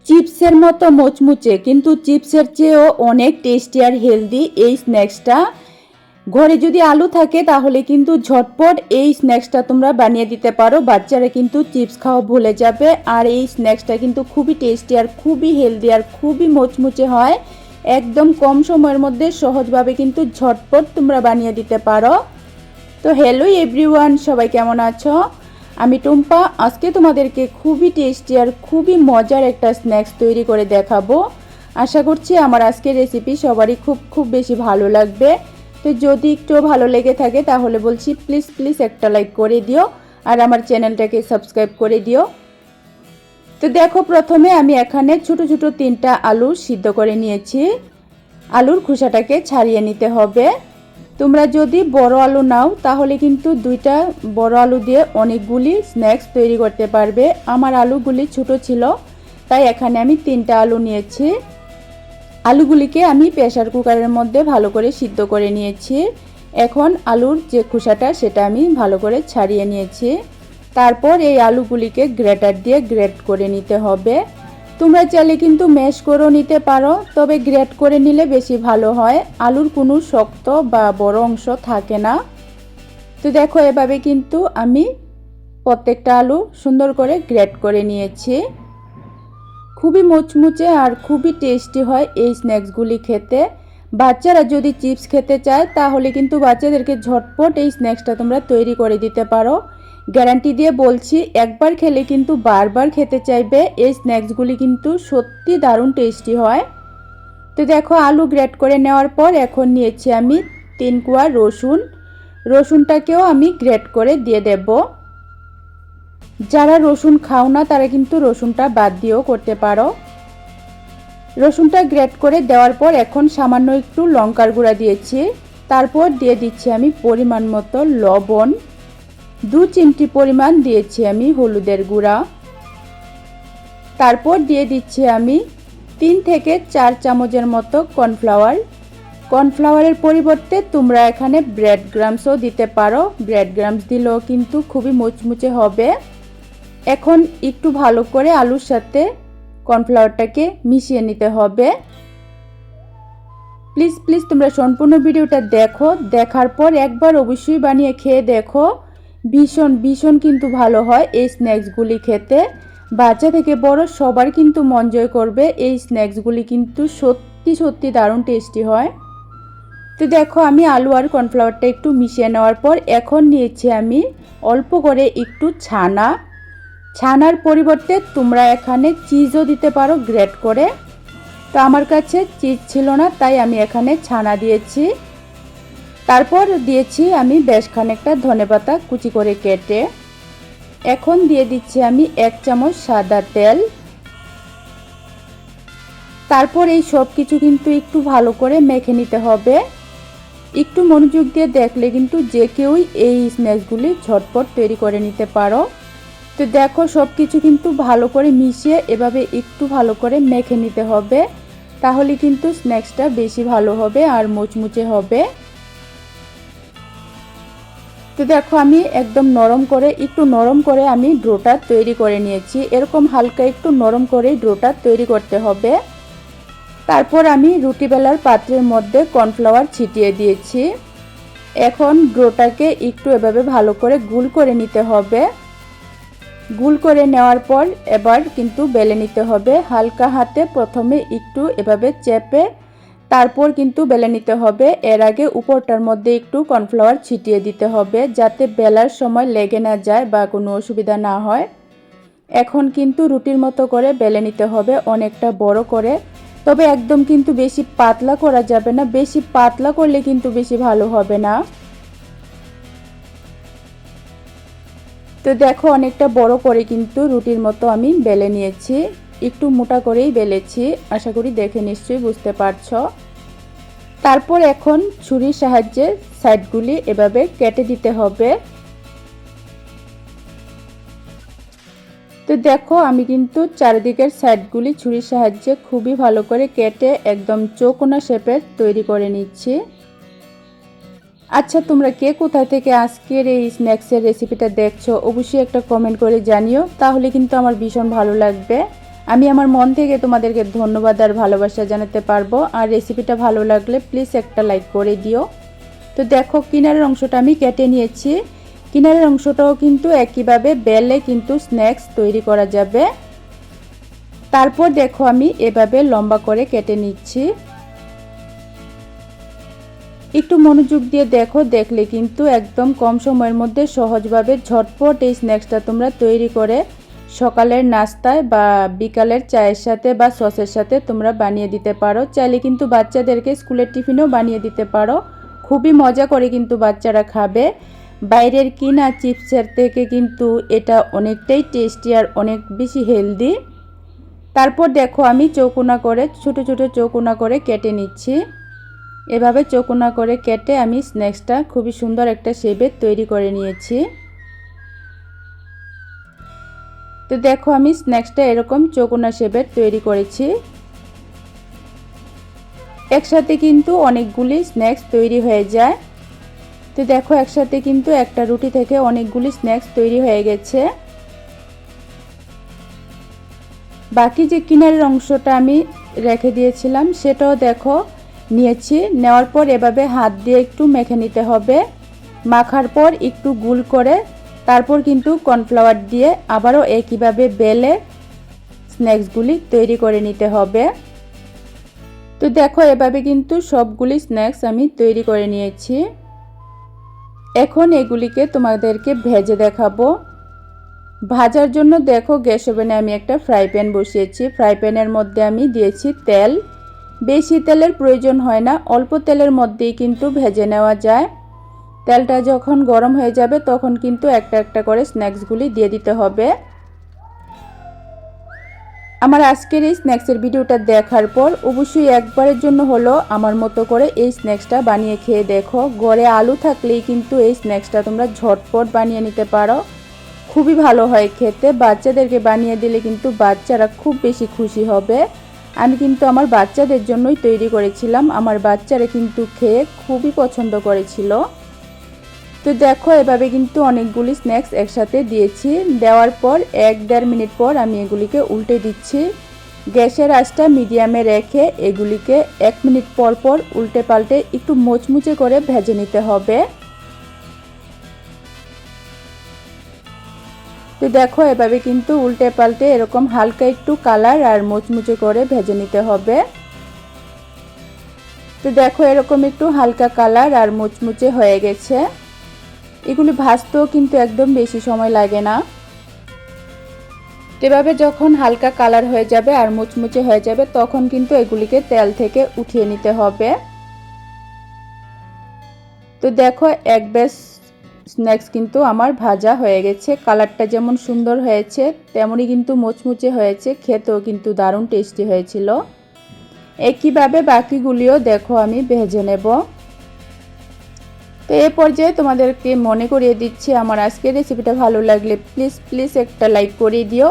চিপসের মতো মুচমুচে কিন্তু চিপসের চেয়েও অনেক টেস্টি আর হেলদি এই স্ন্যাক্সটা। ঘরে যদি আলু থাকে তাহলে কিন্তু ঝটপট এই স্ন্যাক্সটা তোমরা বানিয়ে দিতে পারো। বাচ্চারা কিন্তু চিপস খাওয়া ভুলে যাবে। আর এই স্ন্যাক্সটা কিন্তু খুবই টেস্টি আর খুবই হেলদি আর খুবই মুচমুচে হয়। একদম কম সময়ের মধ্যে সহজভাবে কিন্তু ঝটপট তোমরা বানিয়ে দিতে পারো। তো হ্যালো এভরিওয়ান, সবাই কেমন আছো? আমি টুম্পা। আজকে তোমাদেরকে খুবই টেস্টি আর খুবই মজার একটা স্ন্যাক্স তৈরি করে দেখাবো। আশা করছি আমার আজকের রেসিপি সবারই খুব বেশি ভালো লাগবে। তো যদি একটু ভালো লেগে থাকে তাহলে বলছি প্লিজ একটা লাইক করে দিও আর আমার চ্যানেলটাকে সাবস্ক্রাইব করে দিও। তো দেখো, প্রথমে আমি এখানে ছোট ছোট 3টা আলু সিদ্ধ করে নিয়েছি। আলুর খোসাটাকে ছাড়িয়ে নিতে হবে। তোমরা যদি বড় আলু নাও তাহলে কিন্তু 2টা বড় আলু দিয়ে অনেকগুলি স্ন্যাক্স তৈরি করতে পারবে। আমার আলুগুলি ছোট ছিল তাই এখানে আমি 3টা আলু নিয়েছি। আলুগুলিকে আমি প্রেসার কুকারের মধ্যে ভালো করে সিদ্ধ করে নিয়েছি। এখন আলুর যে খোসাটা সেটা আমি ভালো করে ছাড়িয়ে নিয়েছি। তারপর এই আলুগুলিকে গ্রেটার দিয়ে গ্রেট করে নিতে হবে। তোমরা চাইলে কিন্তু ম্যাশ করেও নিতে পারো, তবে গ্রেট করে নিলে বেশি ভালো হয়। আলুর কোনো শক্ত বা বড় অংশ থাকে না। তো দেখো, এভাবে কিন্তু আমি প্রত্যেকটা আলু সুন্দর করে গ্রেট করে নিয়েছি। খুবই মুচমুচে আর খুবই টেস্টি হয় এই স্ন্যাক্সগুলি খেতে। বাচ্চারা যদি চিপস খেতে চায় তাহলে কিন্তু বাচ্চাদেরকে ঝটপট এই স্ন্যাক্সটা তোমরা তৈরি করে দিতে পারো। গ্যারান্টি দিয়ে বলছি, একবার খেলে কিন্তু বারবার খেতে চাইবে। এই স্ন্যাক্সগুলি কিন্তু সত্যি দারুণ টেস্টি হয়। তো দেখো, আলু গ্রেট করে নেওয়ার পর এখন নিয়েছি আমি 3 কোয়া রসুন। রসুনটাকেও আমি গ্রেট করে দিয়ে দেব। যারা রসুন খাও না তারা কিন্তু রসুনটা বাদ দিয়েও করতে পারো। রসুনটা গ্রেট করে দেওয়ার পর এখন সামান্য একটু লঙ্কার গুঁড়া দিয়েছি। তারপর দিয়ে দিচ্ছি আমি পরিমাণ মতো লবণ। 2 চিমটি পরিমাণ দিয়েছি আমি হলুদের গুঁড়া। তারপর দিয়ে দিচ্ছি আমি 3 থেকে 4 চামচের মতো কর্নফ্লাওয়ার। কর্নফ্লাওয়ারের পরিবর্তে তোমরা এখানে ব্রেড গ্রামসও দিতে পারো। ব্রেড গ্রামস দিলেও কিন্তু খুবই মুচমুচে হবে। এখন একটু ভালো করে আলুর সাথে কর্নফ্লাওয়ারটাকে মিশিয়ে নিতে হবে। প্লিজ তোমরা সম্পূর্ণ ভিডিওটা দেখো। দেখার পর একবার অবশ্যই বানিয়ে খেয়ে দেখো। ভীষণ কিন্তু ভালো হয় এই স্ন্যাক্সগুলি খেতে। বাচ্চা থেকে বড় সবার কিন্তু মন জয় করবে। এই স্ন্যাক্সগুলি কিন্তু সত্যি দারুণ টেস্টি হয়। তো দেখো, আমি আলু আর কর্নফ্লাওয়ারটা একটু মিশিয়ে নেওয়ার পর এখন নিয়েছি আমি অল্প করে একটু ছানা। ছানার পরিবর্তে তোমরা এখানে চিজও দিতে পারো গ্রেট করে। তো আমার কাছে চিজ ছিল না তাই আমি এখানে ছানা দিয়েছি। তারপর দিয়েছি আমি বেশ খানিকটা ধনেপাতা কুচি করে কেটে। এখন দিয়ে দিচ্ছি আমি 1 চামচ সাদা তেল। তারপর এই সব কিছু কিন্তু একটু ভালো করে মেখে নিতে হবে। একটু মনোযোগ দিয়ে দেখলে কিন্তু যে কেউই এই স্ন্যাক্সগুলি ঝটপট তৈরি করে নিতে পারো। তো দেখো, সব কিছু কিন্তু ভালো করে মিশিয়ে এভাবে একটু ভালো করে মেখে নিতে হবে। তাহলে কিন্তু স্ন্যাক্সটা বেশি ভালো হবে আর মুচমুচে হবে। তো দেখো, আমি একদম একটু নরম করে আমি ডোটা তৈরি করে নিয়েছি। এরকম হালকা একটু নরম করে ডোটা তৈরি করতে হবে। তারপর আমি রুটি বেলার পাত্রের মধ্যে কর্নফ্লাওয়ার ছিটিয়ে দিয়েছি। এখন ডোটাকে একটু এভাবে ভালো করে গোল করে নিতে হবে। গোল করে নেওয়ার পর এবার কিন্তু বেলে নিতে হবে। হালকা হাতে প্রথমে একটু এভাবে চেপে তারপর কিন্তু বেলে নিতে হবে। এর আগে উপরটার মধ্যে একটু কর্নফ্লাওয়ার ছিটিয়ে দিতে হবে যাতে বেলার সময় লেগে না যায় বা কোনো অসুবিধা না হয়। এখন কিন্তু রুটির মতো করে বেলে নিতে হবে, অনেকটা বড় করে। তবে একদম কিন্তু বেশি পাতলা করা যাবে না। বেশি পাতলা করলে কিন্তু বেশি ভালো হবে না। তো দেখো, অনেকটা বড় করে কিন্তু রুটির মতো আমি বেলে নিয়েছি। একটু মোটা করেই বেলেছি, আশা করি দেখে নিশ্চয়ই বুঝতে পারছো। তারপর এখন ছুরির সাহায্যে সাইডগুলি এভাবে কেটে দিতে হবে। তো দেখো, আমি কিন্তু চারিদিকের সাইডগুলি ছুরির সাহায্যে খুবই ভালো করে কেটে একদম চৌকোনা শেপের তৈরি করে নিচ্ছি। আচ্ছা, তোমরা কে কোথা থেকে আজকের এই স্ন্যাক্সের রেসিপিটা দেখছো অবশ্যই একটা কমেন্ট করে জানিও, তাহলে কিন্তু আমার ভীষণ ভালো লাগবে। আমি আমার মন থেকে তোমাদেরকে ধন্যবাদ আর ভালোবাসা জানাতে পারবো। আর রেসিপিটা ভালো লাগলে প্লিজ একটা লাইক করে দিও। তো দেখো কিনারের অংশটা আমি কেটে নিয়েছি। কিনারের অংশটাও কিন্তু একইভাবে বেলে কিন্তু স্ন্যাক্স তৈরি করা যাবে। তারপর দেখো আমি এভাবে লম্বা করে কেটে নিচ্ছি। একটু মনোযোগ দিয়ে দেখো, দেখলে কিন্তু একদম কম সময়ের মধ্যে সহজভাবে ঝটপট এই স্ন্যাক্সটা তোমরা তৈরি করে সকালের নাস্তায় বা বিকালের চায়ের সাথে বা সসের সাথে তোমরা বানিয়ে দিতে পারো। চাইলে কিন্তু বাচ্চাদেরকে স্কুলের টিফিনও বানিয়ে দিতে পারো। খুবই মজা করে কিন্তু বাচ্চারা খাবে। বাইরের কিনা চিপসের থেকে কিন্তু এটা অনেকটাই টেস্টি আর অনেক বেশি হেলদি। তারপর দেখো আমি চৌকোনা করে ছোট ছোট চৌকোনা করে কেটে নিচ্ছি। এভাবে চৌকোনা করে কেটে আমি স্ন্যাক্সটা খুবই সুন্দর একটা শেপে তৈরি করে নিয়েছি। তো দেখো আমি স্ন্যাক্সটা এরকম চৌকোনা শেপের তৈরি করেছি। একসাথে কিন্তু অনেকগুলি স্ন্যাক্স তৈরি হয়ে যায়। তো দেখো একসাথে কিন্তু একটা রুটি থেকে অনেকগুলি স্ন্যাক্স তৈরি হয়ে গেছে। বাকি যে কিনারের অংশটা আমি রেখে দিয়েছিলাম সেটাও দেখো নিয়েছি। নেওয়ার পর এভাবে হাত দিয়ে একটু মেখে নিতে হবে। মাখার পর একটু গোল করে তারপর কিন্তু কর্নফ্লাওয়ার দিয়ে আবারও একইভাবে বেলে স্ন্যাক্সগুলি তৈরি করে নিতে হবে। তো দেখো এভাবে কিন্তু সবগুলি স্ন্যাক্স আমি তৈরি করে নিয়েছি। এখন এগুলিকে তোমাদেরকে ভেজে দেখাবো। ভাজার জন্য দেখো গ্যাস ওভেনে আমি একটা ফ্রাই প্যান বসিয়েছি। ফ্রাই প্যানের মধ্যে আমি দিয়েছি তেল। বেশি তেলের প্রয়োজন হয় না, অল্প তেলের মধ্যেই কিন্তু ভেজে নেওয়া যায়। তেলটা যখন গরম হয়ে যাবে তখন কিন্তু একটা একটা করে স্ন্যাক্সগুলি দিয়ে দিতে হবে। আমার আজকের এই স্ন্যাক্সের ভিডিওটা দেখার পর অবশ্যই একবারের জন্য হলো আমার মতো করে এই স্ন্যাক্সটা বানিয়ে খেয়ে দেখো। ঘরে আলু থাকলেই কিন্তু এই স্ন্যাক্সটা তোমরা ঝটপট বানিয়ে নিতে পারো। খুবই ভালো হয় খেতে। বাচ্চাদেরকে বানিয়ে দিলে কিন্তু বাচ্চারা খুব বেশি খুশি হবে। আমি কিন্তু আমার বাচ্চাদের জন্যই তৈরি করেছিলাম। আমার বাচ্চারা কিন্তু খেয়ে খুবই পছন্দ করেছিল। তো দেখো এভাবে কিন্তু অনেকগুলি স্ন্যাক্স একসাথে দিয়েছি। দেওয়ার পর 1-1.5 মিনিট পর আমি এগুলিকে উল্টে দিচ্ছি। গ্যাসের আঁচটা মিডিয়ামে রেখে এগুলিকে 1 মিনিট পর পর উল্টে পাল্টে একটু মুচমুচে করে ভেজে নিতে হবে। তো দেখো এভাবে কিন্তু উল্টে পাল্টে এরকম হালকা একটু কালার আর মুচমুচে করে ভেজে নিতে হবে। তো দেখো এরকম একটু হালকা কালার আর মুচমুচে হয়ে গেছে। এগুলি ভাজতেও কিন্তু একদম বেশি সময় লাগে না। এভাবে যখন হালকা কালার হয়ে যাবে আর মুচমুচে হয়ে যাবে তখন কিন্তু এগুলিকে তেল থেকে উঠিয়ে নিতে হবে। তো দেখো এক ব্যাচ স্ন্যাক্স কিন্তু আমার ভাজা হয়ে গেছে। কালারটা যেমন সুন্দর হয়েছে তেমনই কিন্তু মুচমুচে হয়েছে। খেতেও কিন্তু দারুণ টেস্টি হয়েছিল। একইভাবে বাকিগুলিও দেখো আমি ভেজে নেব। তো এই পর্যায়ে তোমাদেরকে মনে করিয়ে দিচ্ছি, আমার আজকের রেসিপিটা ভালো লাগলে প্লিজ একটা লাইক করে দিও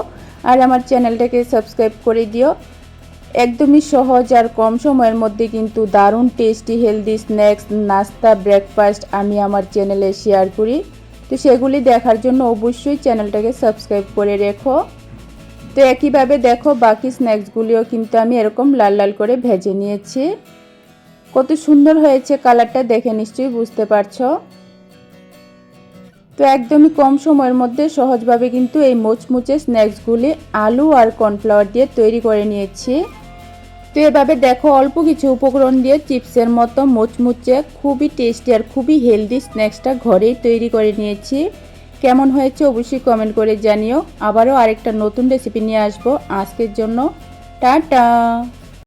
আর আমার চ্যানেলটাকে সাবস্ক্রাইব করে দিও। একদমই সহজ আর কম সময়ের মধ্যে কিন্তু দারুণ টেস্টি হেলদি স্ন্যাক্স, নাস্তা, ব্রেকফাস্ট আমি আমার চ্যানেলে শেয়ার করি। তো সেগুলি দেখার জন্য অবশ্যই চ্যানেলটাকে সাবস্ক্রাইব করে রেখো। তো একইভাবে দেখো বাকি স্ন্যাক্সগুলিও কিন্তু আমি এরকম লাল লাল করে ভেজে নিয়েছি। কত সুন্দর হয়েছে কালারটা দেখে নিশ্চয়ই বুঝতে পারছো। তো একদমই কম সময়ের মধ্যে সহজভাবে কিন্তু এই মুচমুচে স্ন্যাক্সগুলি আলু আর কর্নফ্লাওয়ার দিয়ে তৈরি করে নিয়েছি। তো এভাবে দেখো অল্প কিছু উপকরণ দিয়ে চিপসের মতো মুচমুচে খুবই টেস্টি আর খুবই হেলদি স্ন্যাক্সটা ঘরেই তৈরি করে নিয়েছি। কেমন হয়েছে অবশ্যই কমেন্ট করে জানিও। আবারও আরেকটা নতুন রেসিপি নিয়ে আসবো। আজকের জন্য টাটা।